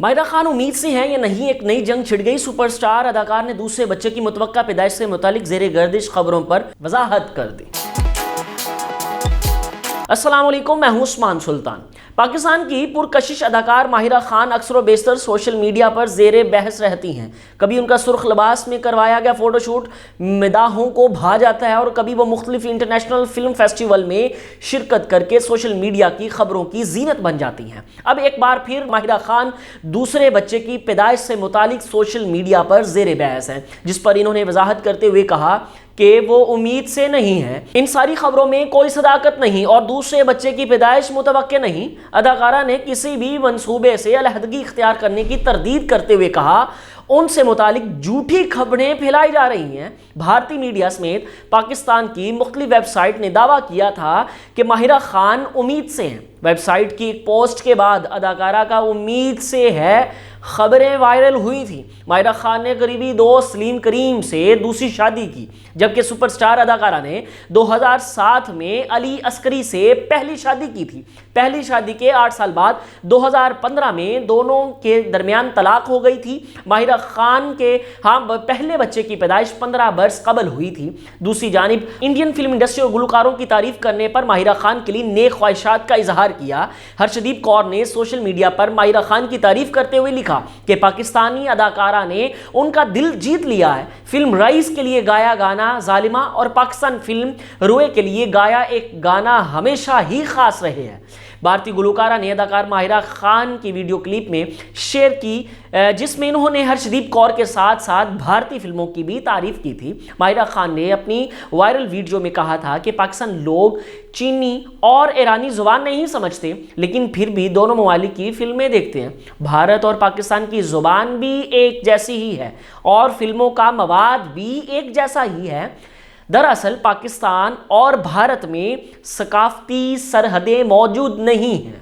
ماہرہ خان امید سے ہیں یا نہیں، ایک نئی جنگ چھڑ گئی۔ سپر سٹار اداکار نے دوسرے بچے کی متوقع پیدائش سے متعلق زیر گردش خبروں پر وضاحت کر دی۔ السلام علیکم، میں ہوں عثمان سلطان۔ پاکستان کی پرکشش اداکار ماہرہ خان اکثر و بیشتر سوشل میڈیا پر زیر بحث رہتی ہیں۔ کبھی ان کا سرخ لباس میں کروایا گیا فوٹو شوٹ مداحوں کو بھا جاتا ہے، اور کبھی وہ مختلف انٹرنیشنل فلم فیسٹیول میں شرکت کر کے سوشل میڈیا کی خبروں کی زینت بن جاتی ہیں۔ اب ایک بار پھر ماہرہ خان دوسرے بچے کی پیدائش سے متعلق سوشل میڈیا پر زیر بحث ہیں، جس پر انہوں نے وضاحت کرتے ہوئے کہا کہ وہ امید سے نہیں ہیں، ان ساری خبروں میں کوئی صداقت نہیں اور دوسرے بچے کی پیدائش متوقع نہیں۔ اداکارہ نے کسی بھی منصوبے سے علیحدگی اختیار کرنے کی تردید کرتے ہوئے کہا ان سے متعلق جھوٹی خبریں پھیلائی جا رہی ہیں۔ بھارتی میڈیا سمیت پاکستان کی مختلف ویب سائٹ نے دعویٰ کیا تھا کہ ماہرہ خان امید سے ہیں۔ ویب سائٹ کی ایک پوسٹ کے بعد اداکارہ کا امید سے ہے خبریں وائرل ہوئی تھی۔ ماہرہ خان نے قریبی دوست سلیم کریم سے دوسری شادی کی، جبکہ سپر سٹار اداکارہ نے 2007 میں علی عسکری سے پہلی شادی کی تھی۔ پہلی شادی کے 8 سال بعد 2015 میں دونوں کے درمیان طلاق ہو گئی تھی۔ ماہرہ خان کے پہلے بچے کی پیدائش 15 برس قبل ہوئی تھی۔ دوسری جانب انڈین فلم انڈسٹری اور گلوکاروں کی تعریف کرنے پر ماہرہ خان کے لیے نیک خواہشات کا اظہار کیا۔ ہرشدیپ کور نے سوشل میڈیا پر ماہرہ خان کی تعریف کرتے ہوئے لکھا کہ پاکستانی اداکارہ نے ان کا دل جیت لیا ہے۔ فلم رئیس کے لیے گایا گانا ظالمہ اور پاکستان فلم روئے کے لیے گایا ایک گانا ہمیشہ ہی خاص رہے ہیں۔ بھارتی گلوکارہ نے اداکار ماہرہ خان کی ویڈیو کلپ میں شیئر کی، جس میں انہوں نے ہرشدیپ کور کے ساتھ ساتھ بھارتی فلموں کی بھی تعریف کی تھی۔ ماہرہ خان نے اپنی وائرل ویڈیو میں کہا تھا کہ پاکستان لوگ چینی اور ایرانی زبان نہیں سمجھتے، لیکن پھر بھی دونوں ممالک کی فلمیں دیکھتے ہیں۔ بھارت اور پاکستان کی زبان بھی ایک جیسی ہی ہے اور فلموں کا مواد بھی ایک جیسا ہی ہے۔ دراصل پاکستان اور بھارت میں ثقافتی سرحدیں موجود نہیں ہیں۔